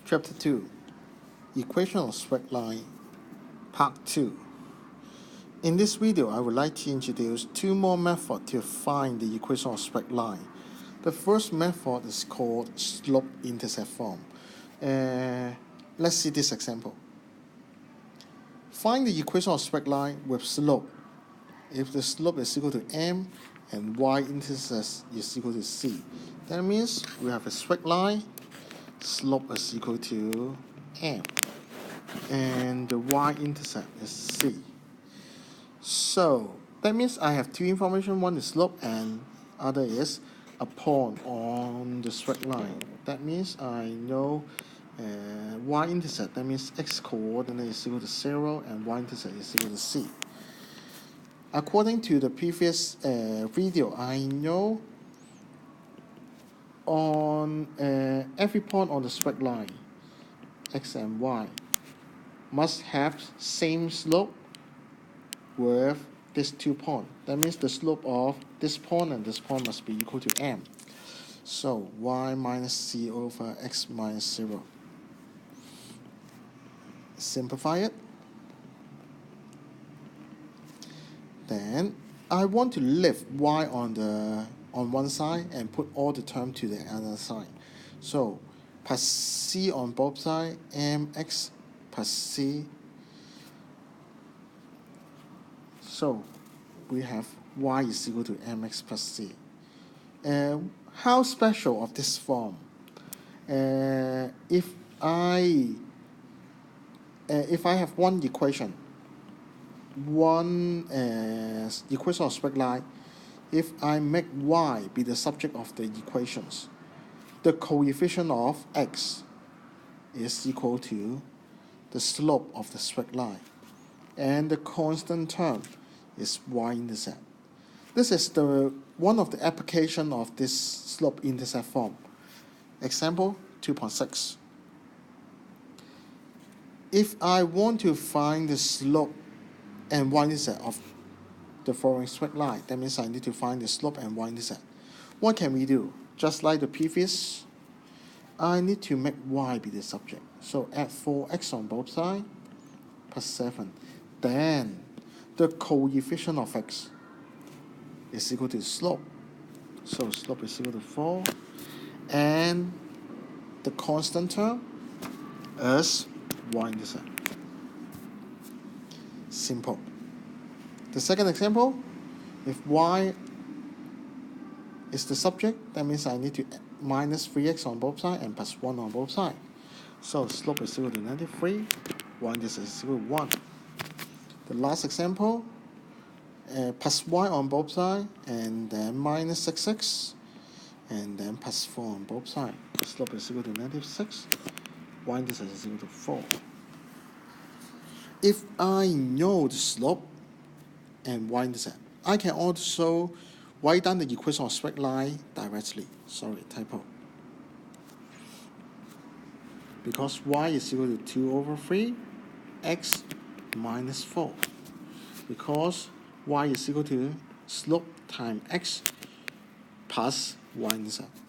Chapter 2, Equation of Straight Line, Part 2. In this video, I would like to introduce two more methods to find the equation of straight line. The first method is called slope-intercept form. Let's see this example. Find the equation of straight line with slope. If the slope is equal to m and y-intercept is equal to c, that means we have a straight line, slope is equal to m, and the y-intercept is c. So that means I have two information. One is slope and other is a point on the straight line. That means I know y-intercept. That means x coordinate is equal to 0 and y-intercept is equal to c. According to the previous video, I know on every point on the straight line, x and y must have same slope with these 2 points. That means the slope of this point and this point must be equal to m. So y minus c over x minus 0. Simplify it. Then I want to lift y on one side and put all the term to the other side. So plus c on both sides, mx plus c. So we have y is equal to mx plus c. How special of this form? If I have one equation, one equation of straight line, if I make y be the subject of the equations, the coefficient of x is equal to the slope of the straight line, and the constant term is y-intercept. This is one of the application of this slope-intercept form. Example 2.6. If I want to find the slope and y-intercept of the following straight line, that means I need to find the slope and y-intercept. What can we do? Just like the previous, I need to make y be the subject. So add 4x on both sides plus 7. Then the coefficient of x is equal to slope. So slope is equal to 4. And the constant term is y-intercept. Simple. The second example, if y is the subject, that means I need to minus 3x on both sides and plus 1 on both sides. So slope is equal to -3, y-intercept is equal to 1. The last example, plus y on both sides, and then minus 6x, and then plus 4 on both sides. Slope is equal to -6, y-intercept is equal to 4. If I know the slope and y-intercept, I can also write down the equation of straight line directly. Sorry, typo. Because y is equal to 2 over 3, x minus 4. Because y is equal to slope times x plus y-intercept.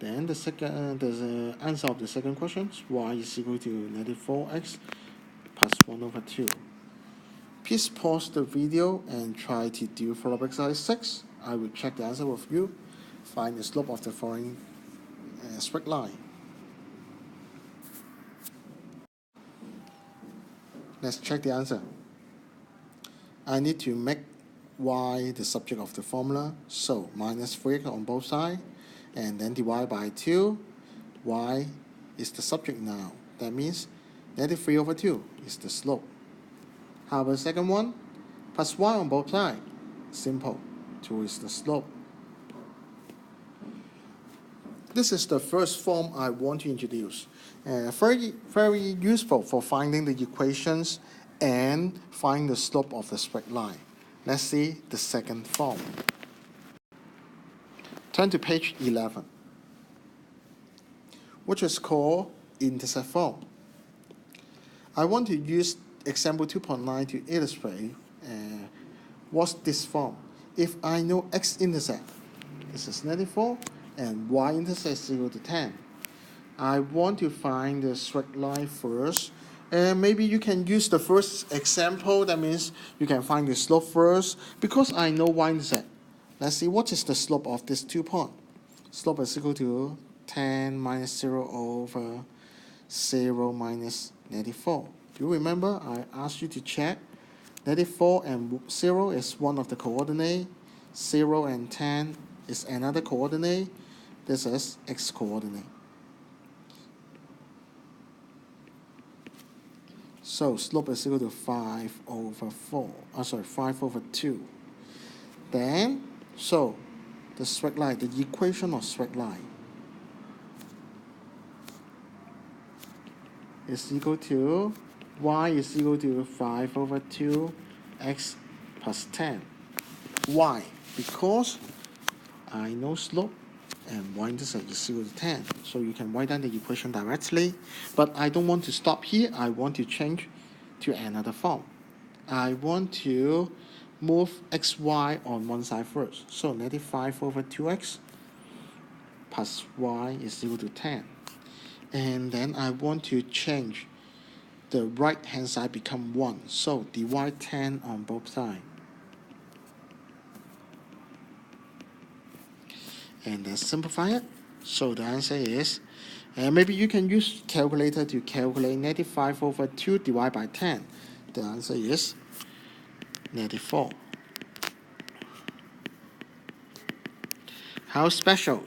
Then the answer of the second question, y is equal to -4x plus 1 over 2. Please pause the video and try to do follow-up exercise 6. I will check the answer with you. Find the slope of the following straight line. Let's check the answer. I need to make y the subject of the formula. So minus 3 on both sides, and then divide by 2. Y is the subject now. That means -3 over 2 is the slope. How about the second one? Plus y on both sides. Simple. 2 is the slope. This is the first form I want to introduce. Very useful for finding the equations and find the slope of the straight line. Let's see the second form. Turn to page 11, which is called intercept form. I want to use example 2.9 to illustrate what's this form. If I know x-intercept, this is -4, and y-intercept is equal to 10. I want to find the straight line first. And maybe you can use the first example. That means you can find the slope first. Because I know y-intercept. Let's see what is the slope of this 2 point. Slope is equal to 10 minus 0 over 0 minus -4. Do you remember I asked you to check? -4 and 0 is one of the coordinate. 0 and 10 is another coordinate. This is x coordinate. So slope is equal to 5 over 4. 5 over 2. Then, so the straight line, the equation of straight line is equal to y is equal to 5 over 2 x plus 10. Why? Because I know slope and y-intercept is equal to 10. So you can write down the equation directly. But I don't want to stop here. I want to change to another form. I want to move xy on one side first. So -5 over 2x plus y is equal to 10. And then I want to change the right hand side become 1. So divide 10 on both sides. And then simplify it. So the answer is, maybe you can use calculator to calculate -5 over 2 divided by 10. The answer is -4. How special?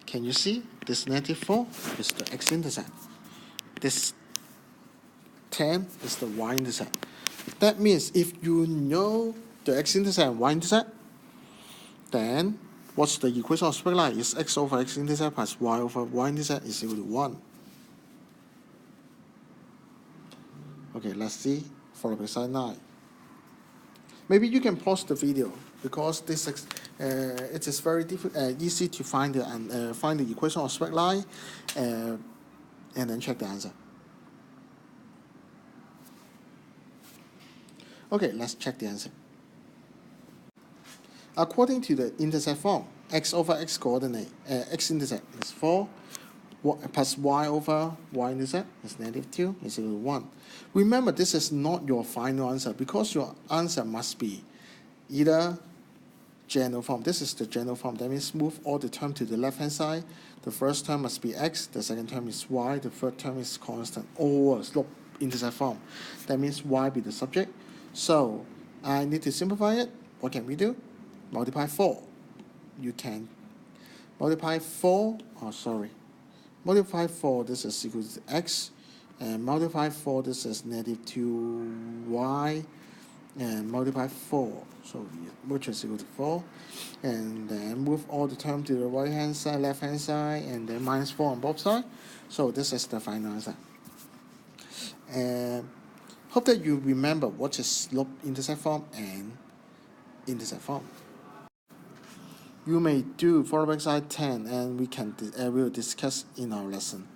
Can you see? This -4 is the x-intercept. This 10 is the y-intercept. That means if you know the x-intercept and y-intercept, then what's the equation of straight line? Is x over x-intercept plus y over y-intercept is equal to 1. Okay, let's see for exercise 9. Maybe you can pause the video because this it is very easy to find the equation of straight line and then check the answer. Okay, let's check the answer. According to the intercept form, x over x coordinate, x-intercept is 4, plus y over y-intercept is -2 is equal to 1. Remember, this is not your final answer because your answer must be either general form. This is the general form. That means move all the term to the left-hand side. The first term must be x, the second term is y, the third term is constant, or slope intercept form. That means y be the subject. So I need to simplify it. What can we do? Multiply 4. You can multiply 4, multiply 4, this is equal to x, and multiply 4, this is -2y, and multiply 4, so which is equal to 4, and then move all the term to the right hand side, left hand side, and then -4 on both sides. So this is the final answer. And hope that you remember what is slope intercept form and intercept form. You may do follow exercise 10 and we will discuss in our lesson.